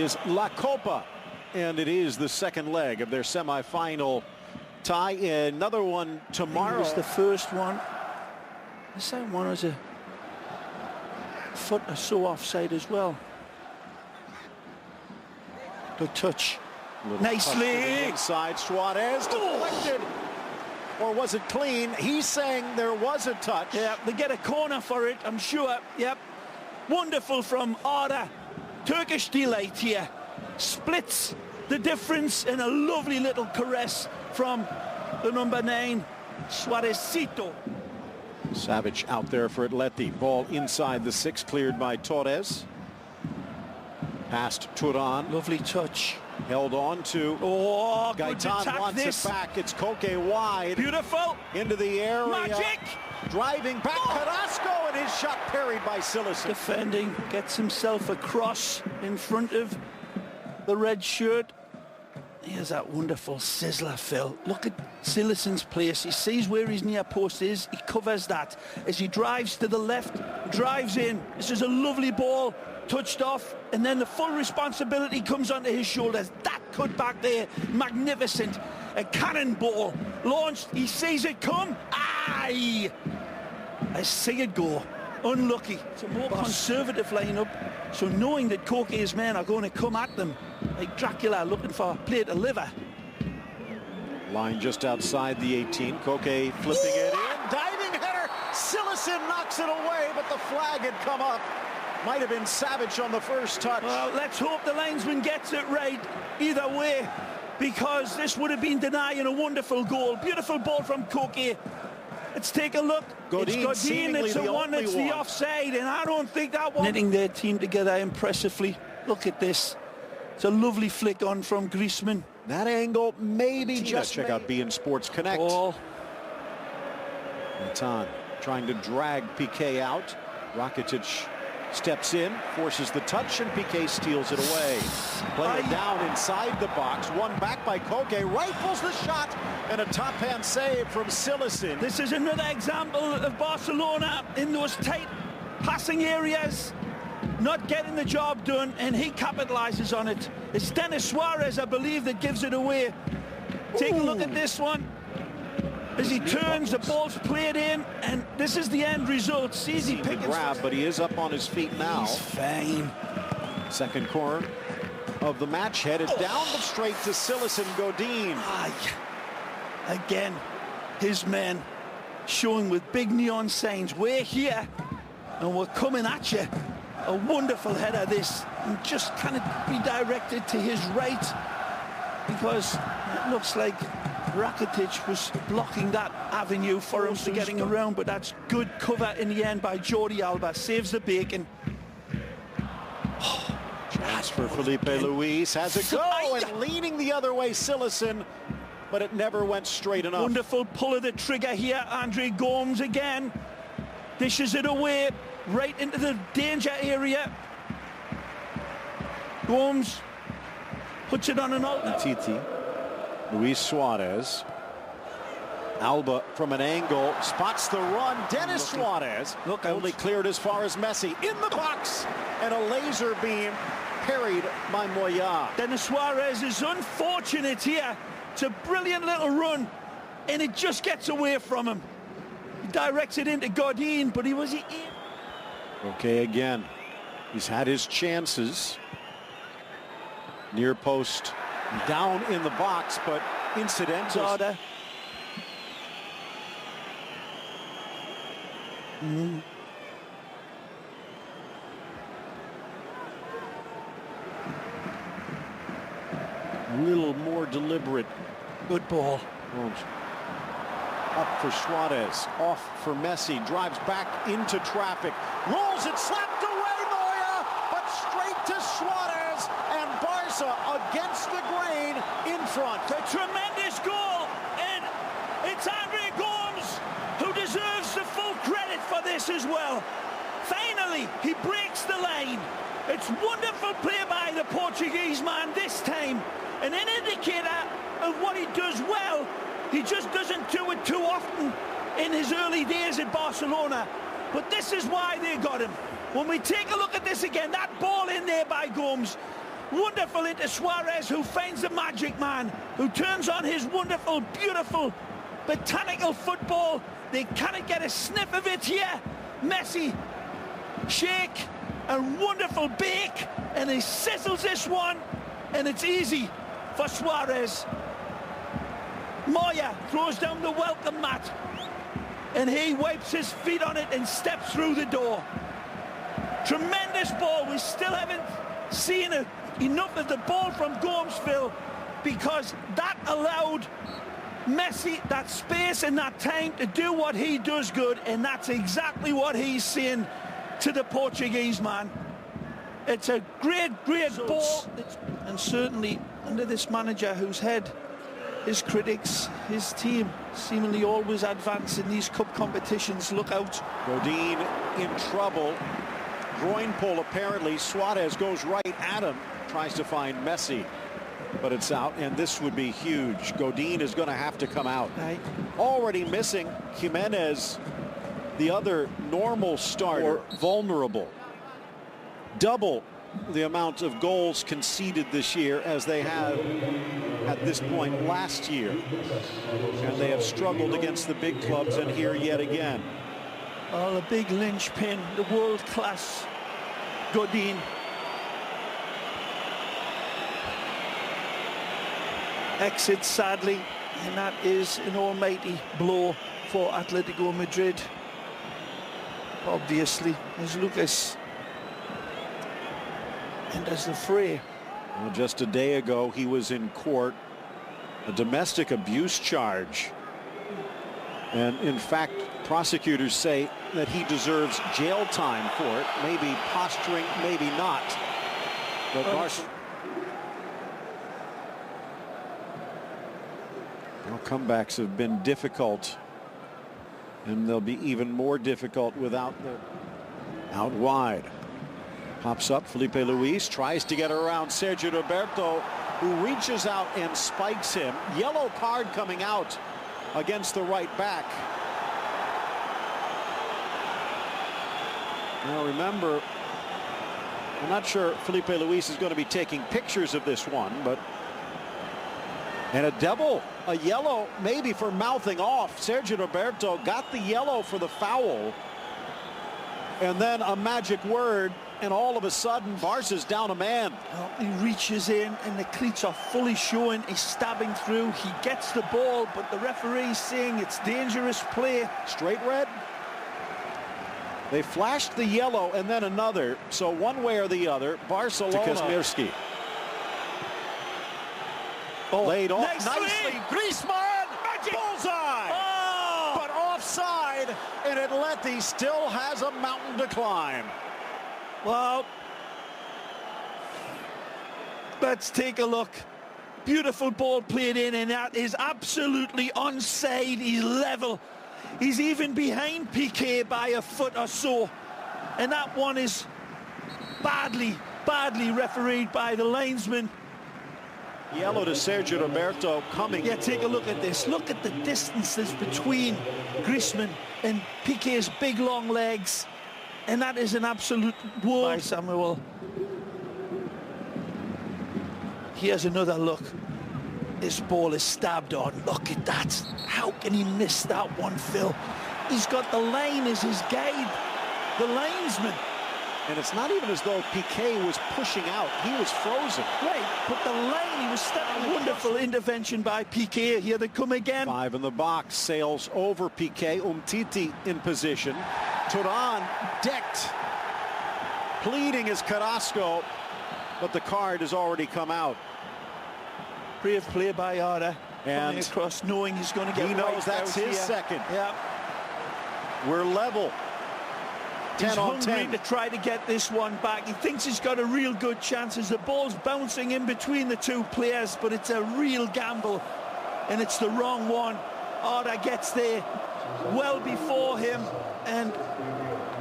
Is La Copa, and it is the second leg of their semi-final tie. Another one tomorrow. It was the first one. The second one was a foot or so offside as well. Good touch. Nicely. Inside, Suarez deflected. Or was it clean? He's saying there was a touch. Yeah, they get a corner for it, I'm sure. Yep. Wonderful from Arda. Turkish delight here. Splits the difference in a lovely little caress from the number 9, Suarezcito. Savage out there for Atleti. Ball inside the 6, cleared by Torres. Past Turan. Lovely touch. Held on to. Oh, Gaetan wants it back. It's Koke wide. Beautiful. Into the area. Magic. Driving back. Carrasco, and his shot parried by Silicen. Defending. Gets himself across in front of the red shirt. Here's that wonderful sizzler, Phil. Look at Silicen's place. He sees where his near post is. He covers that. As he drives to the left, drives in. This is a lovely ball. Touched off, and then the full responsibility comes onto his shoulders. That cut back there, magnificent. A cannonball launched. He sees it come. Aye! I see it go. Unlucky. It's a more conservative lineup, so knowing that Koke's men are going to come at them like Dracula looking for a plate of liver. Line just outside the 18. Koke flipping it in. Diving header. Silicen knocks it away, but the flag had come up. Might have been Savage on the first touch. Well, let's hope the linesman gets it right either way, because this would have been denying a wonderful goal. Beautiful ball from Koke. Let's take a look. Godin, it's Godin, it's the one that's the offside, and I don't think that one. Knitting their team together impressively. Look at this. It's a lovely flick on from Griezmann. That angle, maybe just check out beIN Sports Connect. Ball. Gaetan trying to drag Piqué out. Rakitic steps in, forces the touch, and Piqué steals it away. Play it down inside the box. One back by Koke. Rifles the shot, and a top-hand save from Silicen. This is another example of Barcelona in those tight passing areas, not getting the job done, and he capitalizes on it. It's Denis Suarez, I believe, that gives it away. Take a look at this one. As he turns, the ball's played in, and this is the end result. Easy pick and grab, but he is up on his feet now. He's fine. Second corner of the match, headed down the straight to Silicen. Godin. Again, his men showing with big neon signs, we're here and we're coming at you. A wonderful header this, and just kind of be directed to his right, because it looks like Rakitic was blocking that avenue for him to getting around, but that's good cover in the end by Jordi Alba. Saves the bacon. Chance for Felipe Luis. Has it go, and leaning the other way, Silicen, but it never went straight enough. Wonderful pull of the trigger here. Andre Gomes again. Dishes it away, right into the danger area. Gomes puts it on an alternate. Luis Suarez. Alba from an angle spots the run. Denis Suarez only cleared as far as Messi in the box, and a laser beam parried by Moya. Denis Suarez is unfortunate here. It's a brilliant little run, and it just gets away from him. He directs it into Godin, but he was in. Okay, again, he's had his chances. Near post. Down in the box, but incidental. A little more deliberate. Good ball. Up for Suarez, off for Messi, drives back into traffic, rolls it, slapped away Moya, but straight to Suarez, and Barca against the grain in front. A tremendous goal, and it's Andre Gomes who deserves the full credit for this as well. Finally, he breaks the line. It's wonderful play by the Portuguese man this time, and an indicator of what he does well. He just doesn't do it too often in his early days at Barcelona. But this is why they got him. When we take a look at this again, that ball in there by Gomes, Wonderful into Suarez, who finds the magic man, who turns on his wonderful, beautiful, botanical football. They cannot get a sniff of it here. Messi, shake, and wonderful bake, and he sizzles this one, and it's easy for Suarez. Moya throws down the welcome mat, and he wipes his feet on it and steps through the door. Tremendous ball. We still haven't seen enough of the ball from Gomesville, because that allowed Messi that space and that time to do what he does good, and that's exactly what he's saying to the Portuguese man. It's a great ball, and certainly under this manager who's had his critics, his team seemingly always advance in these cup competitions. Look out. Godin in trouble. Groin pull apparently. Suarez goes right at him, tries to find Messi, but it's out, and this would be huge. Godin is going to have to come out. Right. Already missing Jimenez, the other normal starter, vulnerable. Double the amount of goals conceded this year as they have at this point last year, and they have struggled against the big clubs, and here yet again. Oh, the big linchpin, the world-class Godin. Exits sadly, and that is an almighty blow for Atletico Madrid. Obviously, as Lucas enters the fray. Well, just a day ago, he was in court, a domestic abuse charge. And in fact, prosecutors say that he deserves jail time for it. Maybe posturing, maybe not. But comebacks have been difficult, and they'll be even more difficult without the out wide. Pops up, Felipe Luis tries to get around Sergio Roberto, who reaches out and spikes him. Yellow card coming out against the right back. Now remember, I'm not sure Felipe Luis is going to be taking pictures of this one, but and a yellow maybe for mouthing off. Sergio Roberto got the yellow for the foul, and then a magic word, and all of a sudden Barca's down a man. Well, he reaches in and the cleats are fully showing. He's stabbing through. He gets the ball, but the referee's saying it's dangerous play. Straight red. They flashed the yellow and then another, so one way or the other, Barcelona. Kazmierski. Oh, laid off nicely. Griezmann, magic bullseye. Oh! But offside, and Atleti still has a mountain to climb. Well, let's take a look. Beautiful ball played in, and that is absolutely onside. He's level. He's even behind Piqué by a foot or so. And that one is badly refereed by the linesman. Yellow to Sergio Roberto coming. Yeah, take a look at this. Look at the distances between Griezmann and Piqué's big long legs. And that is an absolute world. By Samuel. Here's another look. This ball is stabbed on. Look at that. How can he miss that one, Phil? He's got the line as his guide. The linesman. And it's not even as though Piqué was pushing out. He was frozen. Right, but the line, he was stepping. Wonderful intervention by Piqué. Here they come again. 5 in the box. Sails over Piqué. Umtiti in position. Turan decked. Pleading is Carrasco, but the card has already come out. Brave play by Arda. And coming across, knowing he's going to get. He knows that's his second. Yeah. We're level. 10 on 10 to try to get this one back. He thinks he's got a real good chance as the ball's bouncing in between the two players, but it's a real gamble, and it's the wrong one. Arda gets there well before him, and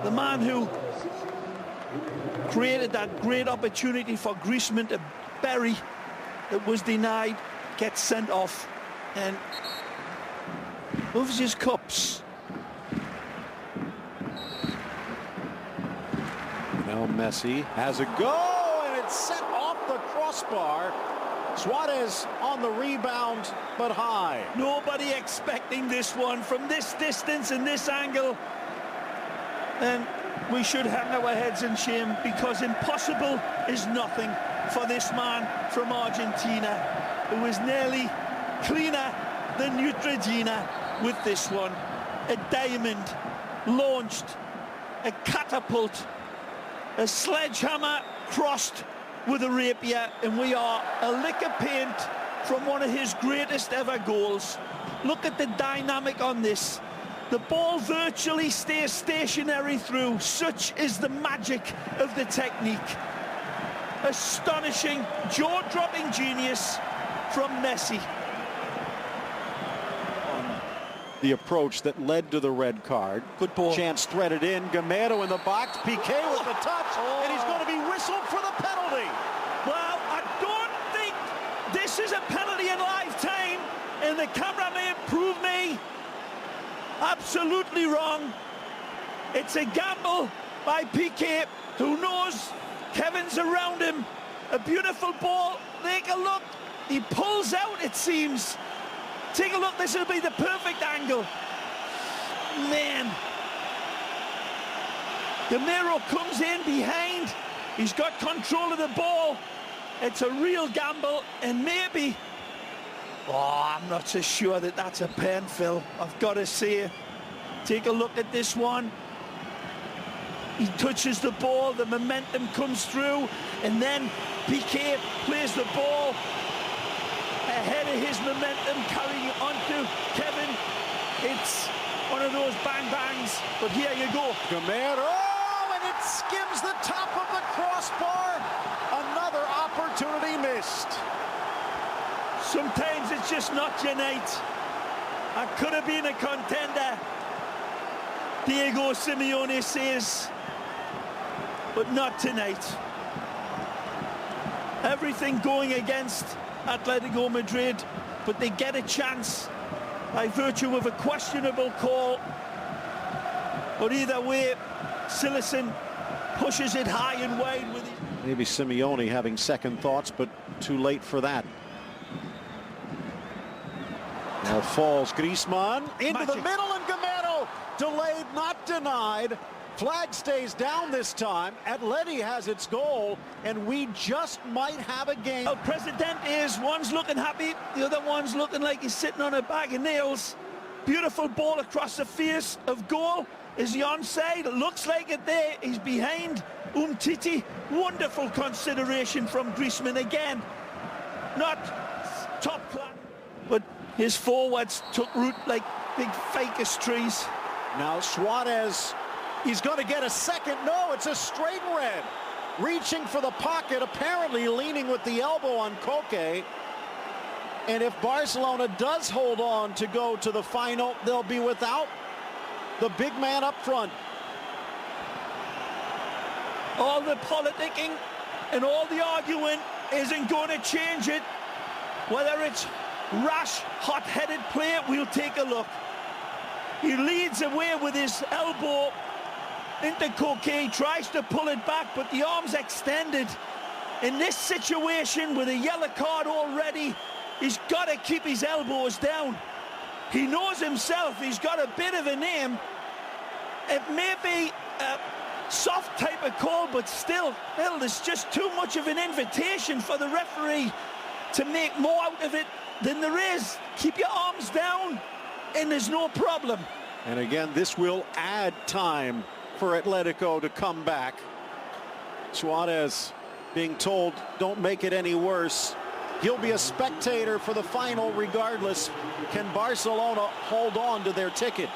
the man who created that great opportunity for Griezmann to bury that was denied gets sent off and moves his cups. Now Messi has a go, and it's set off the cross. crossbar. Suarez on the rebound, but high. Nobody expecting this one from this distance and this angle. And we should hang our heads in shame, because impossible is nothing for this man from Argentina, who is nearly cleaner than Neutrogena with this one. A diamond launched, a catapult, a sledgehammer crossed with a rapier, and we are a lick of paint from one of his greatest ever goals. Look at the dynamic on this. The ball virtually stays stationary through. Such is the magic of the technique. Astonishing, jaw-dropping genius from Messi. The approach that led to the red card. Good ball. Chance threaded in. Gamero in the box. Piqué with the touch. Oh. And he's going to be whistled for the penalty. Well, I don't think this is a penalty in lifetime, and the camera may prove me absolutely wrong. It's a gamble by Piqué, who knows Kevin's around him. A beautiful ball. Take a look. He pulls out, it seems. Take a look. This will be the perfect angle. Man. Gamero comes in behind. He's got control of the ball. It's a real gamble, and maybe... Oh, I'm not so sure that that's a pen, Phil. I've got to say. Take a look at this one. He touches the ball, the momentum comes through, and then Piqué plays the ball ahead of his momentum, carrying onto Kevin. It's one of those bang-bangs, but here you go. Gamero, and it skims the top of the crossbar. Another opportunity missed. Sometimes it's just not your night. I could have been a contender, Diego Simeone says, but not tonight. Everything going against Atletico Madrid, but they get a chance by virtue of a questionable call. But either way, Silesen pushes it high and wide with it. Maybe Simeone having second thoughts, but too late for that. Now falls Griezmann into the middle, and Gamero delayed, not denied. Flag stays down this time. Atleti has its goal, and we just might have a game. El Presidente is, one's looking happy, the other one's looking like he's sitting on a bag of nails. Beautiful ball across the face of goal. Is he onside? It looks like it there. He's behind Umtiti. Wonderful consideration from Griezmann again. Not top class, but his forwards took root like big ficus trees. Now Suarez, he's going to get a second. No, it's a straight red. Reaching for the pocket, apparently leaning with the elbow on Coque. And if Barcelona does hold on to go to the final, they'll be without the big man up front. All the politicking and all the arguing isn't going to change it. Whether it's rash, hot-headed play, we'll take a look. He leads away with his elbow into Coque, tries to pull it back, but the arm's extended. In this situation, with a yellow card already, he's got to keep his elbows down. He knows himself, he's got a bit of a name. It may be a soft type of call, but still, there's just too much of an invitation for the referee to make more out of it than there is. Keep your arms down, and there's no problem. And again, this will add time for Atletico to come back. Suarez being told, don't make it any worse. He'll be a spectator for the final regardless. Can Barcelona hold on to their ticket?